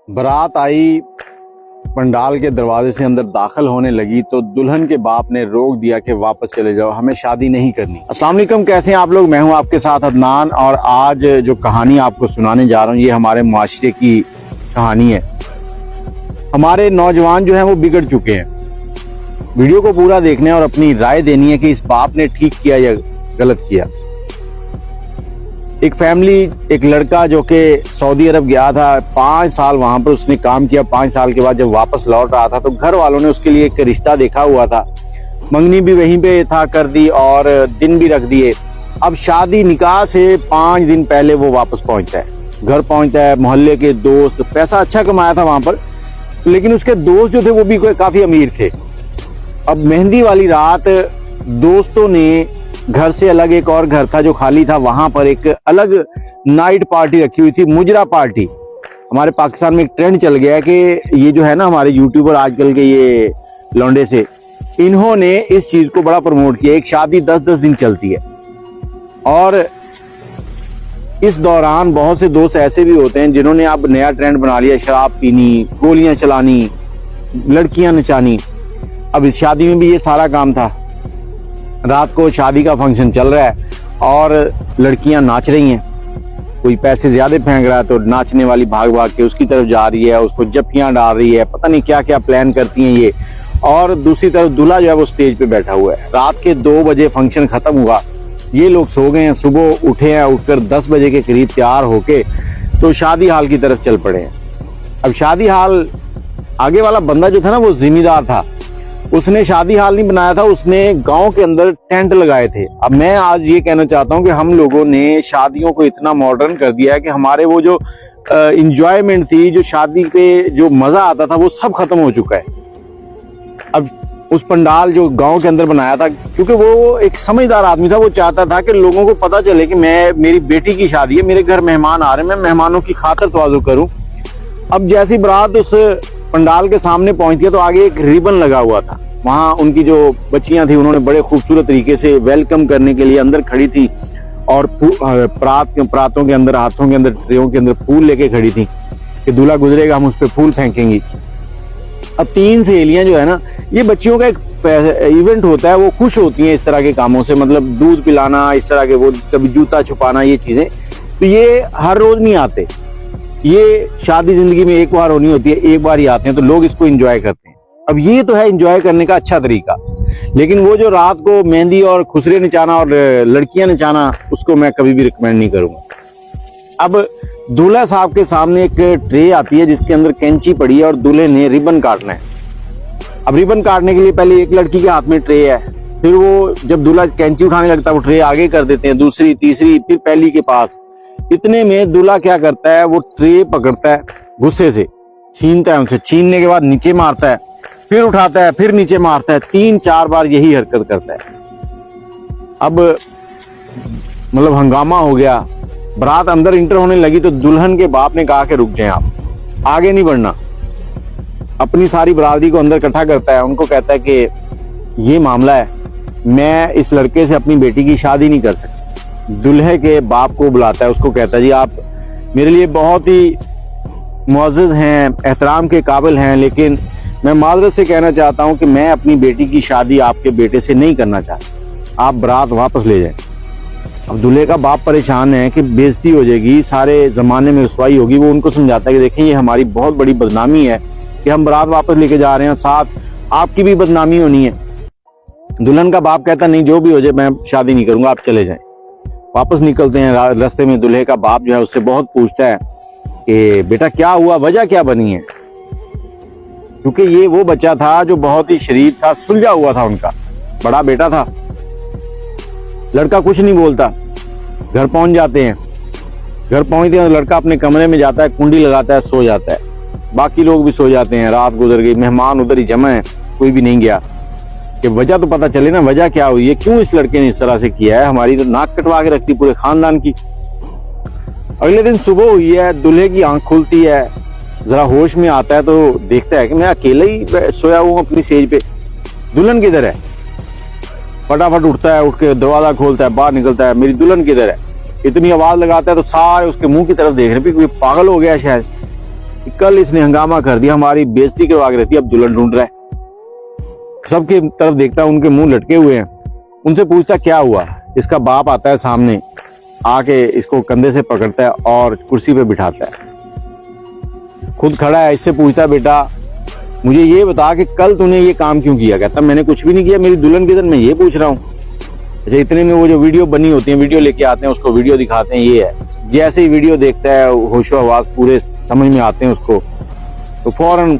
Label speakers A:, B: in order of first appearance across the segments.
A: बारात आई, पंडाल के दरवाजे से अंदर दाखिल होने लगी तो दुल्हन के बाप ने रोक दिया कि वापस चले जाओ, हमें शादी नहीं करनी। अस्सलाम वालेकुम, कैसे हैं आप लोग? मैं हूं आपके साथ अदनान और आज जो कहानी आपको सुनाने जा रहा हूं ये हमारे माशरे की कहानी है। हमारे नौजवान जो हैं वो बिगड़ चुके हैं। वीडियो को पूरा देखना है और अपनी राय देनी है कि इस बाप ने ठीक किया या गलत किया। एक फैमिली, एक लड़का जो कि सऊदी अरब गया था, 5 साल वहां पर उसने काम किया। 5 साल के बाद जब वापस लौट रहा था तो घर वालों ने उसके लिए एक रिश्ता देखा हुआ था, मंगनी भी वहीं पे था कर दी और दिन भी रख दिए। अब शादी निकाह से 5 दिन पहले वो वापस पहुंचता है, घर पहुंचता है। मोहल्ले के दोस्त, पैसा अच्छा कमाया था वहां पर, लेकिन उसके दोस्त जो थे वो भी काफी अमीर थे। अब मेहंदी वाली रात दोस्तों ने घर से अलग एक और घर था जो खाली था, वहां पर एक अलग नाइट पार्टी रखी हुई थी, मुजरा पार्टी। हमारे पाकिस्तान में एक ट्रेंड चल गया है कि ये जो है ना हमारे यूट्यूबर आजकल के ये लौंडे से, इन्होंने इस चीज को बड़ा प्रमोट किया। एक शादी 10-10 दिन चलती है और इस दौरान बहुत से दोस्त ऐसे भी होते हैं जिन्होंने अब नया ट्रेंड बना लिया, शराब पीनी, गोलियां चलानी, लड़कियां नचानी। अब इस शादी में भी ये सारा काम था। रात को शादी का फंक्शन चल रहा है और लड़कियां नाच रही हैं। कोई पैसे ज्यादा फेंक रहा है तो नाचने वाली भाग भाग के उसकी तरफ जा रही है, उसको जप्पियां डाल रही है, पता नहीं क्या क्या प्लान करती हैं ये। और दूसरी तरफ दूल्हा जो है वो स्टेज पे बैठा हुआ है। रात के 2 बजे फंक्शन खत्म हुआ, ये लोग सो गए हैं, सुबह उठे हैं, उठकर 10 बजे के करीब तैयार होके तो शादी हाल की तरफ चल पड़े हैं। अब शादी हाल, आगे वाला बंदा जो था ना वो जिम्मेदार था, उसने शादी हाल नहीं बनाया था, उसने गांव के अंदर टेंट लगाए थे। अब मैं आज ये कहना चाहता हूं कि हम लोगों ने शादियों को इतना मॉडर्न कर दिया है कि हमारे वो जो इंजॉयमेंट थी, जो शादी पे जो मजा आता था, वो सब खत्म हो चुका है। अब उस पंडाल जो गांव के अंदर बनाया था, क्योंकि वो एक समझदार आदमी था, वो चाहता था कि लोगों को पता चले कि मेरी बेटी की शादी है, मेरे घर मेहमान आ रहे हैं, मैं मेहमानों की खातिर तवाज़ु करूं। अब जैसी बारात उस पंडाल के सामने पहुंची है तो आगे एक रिबन लगा हुआ था। वहां उनकी जो बच्चियां थी उन्होंने बड़े खूबसूरत तरीके से वेलकम करने के लिए अंदर खड़ी थी और प्रातों के अंदर, हाथों के अंदर, ट्रेयों के अंदर फूल लेके खड़ी थी कि दूल्हा गुजरेगा हम उस पर फूल फेंकेंगी। अब 3 सहेलियां जो है ना, ये बच्चियों का एक इवेंट होता है, वो खुश होती हैं इस तरह के कामों से, मतलब दूध पिलाना, इस तरह के, वो कभी जूता छुपाना, ये चीजें। तो ये हर रोज नहीं आते, ये शादी जिंदगी में एक बार होनी होती है, एक बार ही आते हैं, तो लोग इसको एंजॉय करते हैं। अब ये तो है एंजॉय करने का अच्छा तरीका, लेकिन वो जो रात को मेहंदी और खुसरे नचाना और लड़कियां नचाना, उसको मैं कभी भी रिकमेंड नहीं करूंगा। अब दूल्हा साहब के सामने एक ट्रे आती है जिसके अंदर कैंची पड़ी है और दूल्हे ने रिबन काटना है। अब रिबन काटने के लिए पहले एक लड़की के हाथ में ट्रे है, फिर वो जब दूल्हा कैंची उठाने लगता है वो ट्रे आगे कर देते हैं, दूसरी, तीसरी, फिर पहली के पास। इतने में दूल्हा क्या करता है, वो ट्रे पकड़ता है, गुस्से से छीनता है उनसे, छीनने के बाद नीचे मारता है, फिर उठाता है, फिर नीचे मारता है, 3-4 बार यही हरकत करता है। अब मतलब हंगामा हो गया। बारात अंदर इंटर होने लगी तो दुल्हन के बाप ने कहा कि रुक जाएं, आप आगे नहीं बढ़ना। अपनी सारी बरादरी को अंदर इकट्ठा करता है, उनको कहता है कि ये मामला है, मैं इस लड़के से अपनी बेटी की शादी नहीं कर सकता। दूल्हे के बाप को बुलाता है, उसको कहता है जी आप मेरे लिए बहुत ही मुअज़्ज़ज़ हैं, एहतराम के काबिल हैं, लेकिन मैं माज़रत से कहना चाहता हूं कि मैं अपनी बेटी की शादी आपके बेटे से नहीं करना चाहता, आप बारात वापस ले जाएं। अब दूल्हे का बाप परेशान है कि बेइज्जती हो जाएगी, सारे जमाने में रुसवाई होगी। वो उनको समझाता है कि देखें ये हमारी बहुत बड़ी बदनामी है कि हम बारात वापस लेके जा रहे हैं, साथ आपकी भी बदनामी होनी है। दुल्हन का बाप कहता नहीं, जो भी हो जाए मैं शादी नहीं करूंगा, आप चले जाएं। वापस निकलते हैं, रास्ते में दूल्हे का बाप जो है उससे बहुत पूछता है कि बेटा क्या हुआ, वजह क्या बनी है, क्योंकि ये वो बच्चा था जो बहुत ही शरीफ था, सुलझा हुआ था, उनका बड़ा बेटा था। लड़का कुछ नहीं बोलता। घर पहुंच जाते हैं, घर पहुंचते हैं तो लड़का अपने कमरे में जाता है, कुंडी लगाता है, सो जाता है। बाकी लोग भी सो जाते हैं, रात गुजर गई, मेहमान उधर ही जमा है, कोई भी नहीं गया कि वजह तो पता चले ना, वजह क्या हुई है, क्यों इस लड़के ने इस तरह से किया है। हमारी तो नाक कटवा के रखती पूरे खानदान की। अगले दिन सुबह हुई है, दूल्हे की आंख खुलती है, जरा होश में आता है तो देखता है कि मैं अकेला ही सोया हूँ अपनी सेज पे, दुल्हन किधर है। फटाफट उठता है, उठ के दरवाजा खोलता है, बाहर निकलता है, मेरी दुल्हन किधर है। इतनी आवाज लगाता है तो सारे उसके मुंह की तरफ देख रहे, कोई पागल हो गया शायद। कल इसने हंगामा कर दिया, हमारी बेइज्जती करवा के रहती है, अब दुल्हन ढूंढ रहा है। सबके तरफ देखता है, उनके मुंह लटके हुए हैं। उनसे पूछता क्या हुआ। इसका बाप आता है सामने, आके इसको कंधे से पकड़ता है और कुर्सी पे बिठाता है, खुद खड़ा है। इससे पूछता है बेटा मुझे ये बता कि कल तूने ये काम क्यों किया। कहता मैंने कुछ भी नहीं किया, मेरी दुल्हन किधर, मैं ये पूछ रहा हूँ। अच्छा, इतने में वो जो वीडियो बनी होती है, वीडियो लेके आते हैं, उसको वीडियो दिखाते हैं, ये है। जैसे ही वीडियो देखता है, होशो हवास पूरे समझ में आते हैं उसको, तो फौरन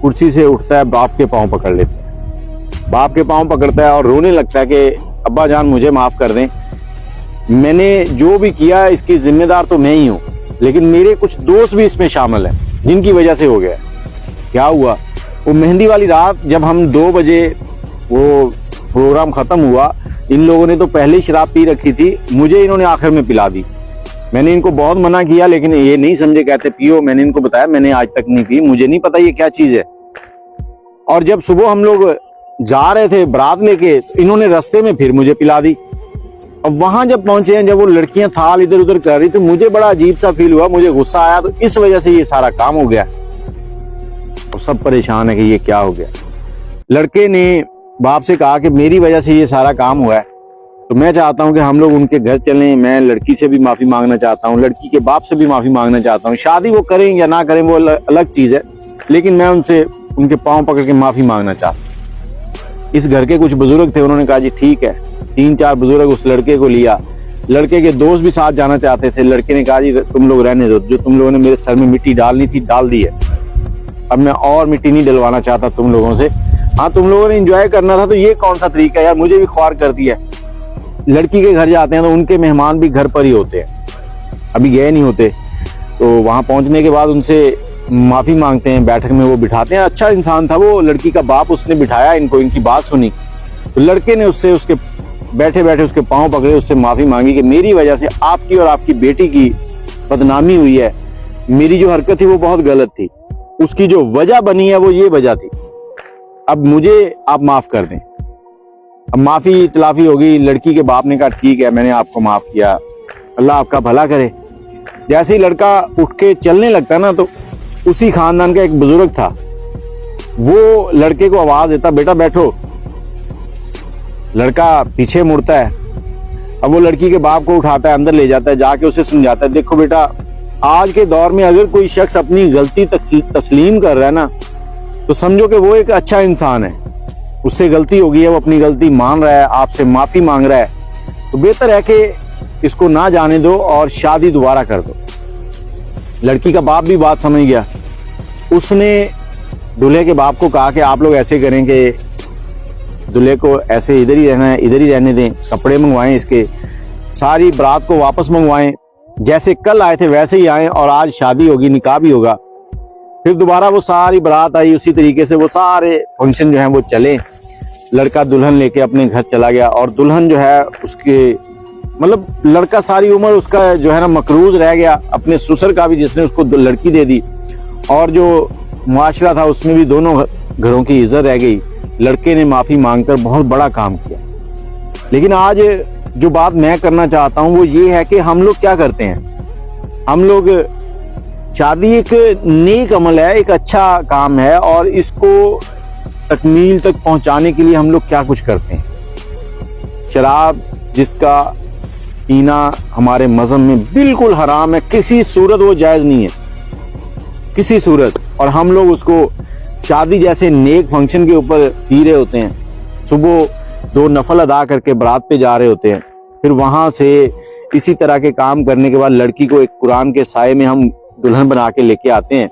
A: कुर्सी से उठता है, बाप के पांव पकड़ लेता है। बाप के पांव पकड़ता है और रोने लगता है कि अब्बा जान मुझे माफ कर दें, मैंने जो भी किया इसकी जिम्मेदार तो मैं ही हूँ, लेकिन मेरे कुछ दोस्त भी इसमें शामिल हैं जिनकी वजह से हो गया। क्या हुआ, वो मेहंदी वाली रात जब हम 2 बजे वो प्रोग्राम खत्म हुआ, इन लोगों ने तो पहले ही शराब पी रखी थी, मुझे इन्होंने आखिर में पिला दी। मैंने इनको बहुत मना किया लेकिन ये नहीं समझे, कहते पियो। मैंने इनको बताया मैंने आज तक नहीं पी, मुझे नहीं पता ये क्या चीज है। और जब सुबह हम लोग जा रहे थे बारात लेके, इन्होंने रास्ते में फिर मुझे पिला दी। अब वहां जब पहुंचे हैं, जब वो लड़कियां थाल इधर उधर कर रही, तो मुझे बड़ा अजीब सा फील हुआ, मुझे गुस्सा आया। तो इस वजह से ये सारा काम हो गया और सब परेशान है कि ये क्या हो गया। लड़के ने बाप से कहा कि मेरी वजह से ये सारा काम हुआ है, तो मैं चाहता हूं कि हम लोग उनके घर चलें। मैं लड़की से भी माफी मांगना चाहता हूं, लड़की के बाप से भी माफी मांगना चाहता हूं। शादी वो करें या ना करें वो अलग चीज है, लेकिन मैं उनसे उनके पांव पकड़ के माफी मांगना चाहता हूं। इस घर के कुछ बुजुर्ग थे, उन्होंने कहा जी ठीक है। 3-4 बुजुर्ग उस लड़के को लिया, लड़के के दोस्त भी साथ जाना चाहते थे। लड़के ने कहा जी तुम लोग रहने दो, जो तुम लोगों ने मेरे सर में मिट्टी डालनी थी डाल दी है, अब मैं और मिट्टी नहीं डलवाना चाहता तुम लोगों से। हाँ तुम लोगों ने एंजॉय करना था, तो ये कौन सा तरीका है यार, मुझे भी ख्वार कर दिया। लड़की के घर जाते हैं तो उनके मेहमान भी घर पर ही होते हैं, अभी गए नहीं होते। तो वहां पहुंचने के बाद उनसे माफी मांगते हैं, बैठक में वो बिठाते हैं। अच्छा इंसान था वो लड़की का बाप, उसने बिठाया इनको, इनकी बात सुनी। तो लड़के ने उससे उसके बैठे बैठे उसके पांव पकड़े, उससे माफी मांगी कि मेरी वजह से आपकी और आपकी बेटी की बदनामी हुई है, मेरी जो हरकत थी वो बहुत गलत थी, उसकी जो वजह बनी है वो ये वजह थी, अब मुझे आप माफ कर दें। अब माफी इतलाफी होगी। लड़की के बाप ने कहा ठीक है मैंने आपको माफ किया, अल्लाह आपका भला करे। जैसे ही लड़का उठ के चलने लगता ना, तो उसी खानदान का एक बुजुर्ग था, वो लड़के को आवाज देता बेटा बैठो। लड़का पीछे मुड़ता है। अब वो लड़की के बाप को उठाता है, अंदर ले जाता है, जाके उसे समझाता है देखो बेटा, आज के दौर में अगर कोई शख्स अपनी गलती तस्लीम कर रहा है ना, तो समझो कि वो एक अच्छा इंसान है। उससे गलती हो गई है, वो अपनी गलती मान रहा है, आपसे माफी मांग रहा है, तो बेहतर है कि इसको ना जाने दो और शादी दोबारा कर दो। लड़की का बाप भी बात समझ गया। उसने दूल्हे के बाप को कहा कि आप लोग ऐसे करें कि दूल्हे को ऐसे इधर ही रहना है, इधर ही रहने दें, कपड़े मंगवाएं, इसके सारी बारात को वापस मंगवाएं, जैसे कल आए थे वैसे ही आए, और आज शादी होगी, निकाह भी होगा। फिर दोबारा वो सारी बारात आई, उसी तरीके से वो सारे फंक्शन जो है वो चले। लड़का दुल्हन लेके अपने घर चला गया, और दुल्हन जो है उसके मतलब लड़का सारी उम्र उसका जो है ना मकरूज रह गया, अपने ससुर का भी जिसने उसको लड़की दे दी, और जो मुआशरा था उसमें भी दोनों घरों की इज्जत रह गई। लड़के ने माफी मांगकर बहुत बड़ा काम किया। लेकिन आज जो बात मैं करना चाहता हूं वो ये है कि हम लोग क्या करते हैं, हम लोग शादी एक नेक अमल है, एक अच्छा काम है, और इसको तकमील तक पहुंचाने के लिए हम लोग क्या कुछ करते हैं। शराब जिसका पीना हमारे मज़हब में बिल्कुल हराम है, किसी सूरत वो जायज़ नहीं है, किसी सूरत। और हम लोग उसको शादी जैसे नेक फंक्शन के ऊपर पी रहे होते हैं। सुबह 2 नफल अदा करके बारात पे जा रहे होते हैं, फिर वहां से इसी तरह के काम करने के बाद लड़की को एक कुरान के साए में हम दुल्हन बना के लेके आते हैं,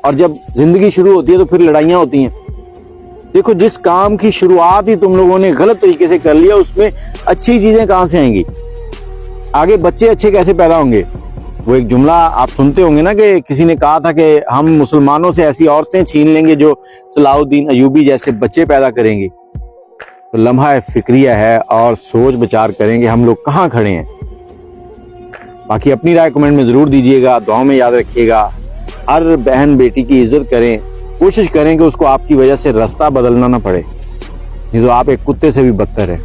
A: और जब जिंदगी शुरू होती है तो फिर लड़ाइयाँ होती हैं। देखो जिस काम की शुरुआत ही तुम लोगों ने गलत तरीके से कर लिया, उसमें अच्छी चीजें कहां से आएंगी, आगे बच्चे अच्छे कैसे पैदा होंगे। वो एक जुमला आप सुनते होंगे ना कि किसी ने कहा था कि हम मुसलमानों से ऐसी औरतें छीन लेंगे जो सलाउद्दीन अयूबी जैसे बच्चे पैदा करेंगी। तो लम्हा फिक्रिया है, और सोच विचार करेंगे हम लोग कहाँ खड़े हैं। बाकी अपनी राय कमेंट में जरूर दीजिएगा, दुआओं में याद रखिएगा। हर बहन बेटी की इज्जत करें, कोशिश करें कि उसको आपकी वजह से रास्ता बदलना ना पड़े, नहीं तो आप एक कुत्ते से भी बदतर है।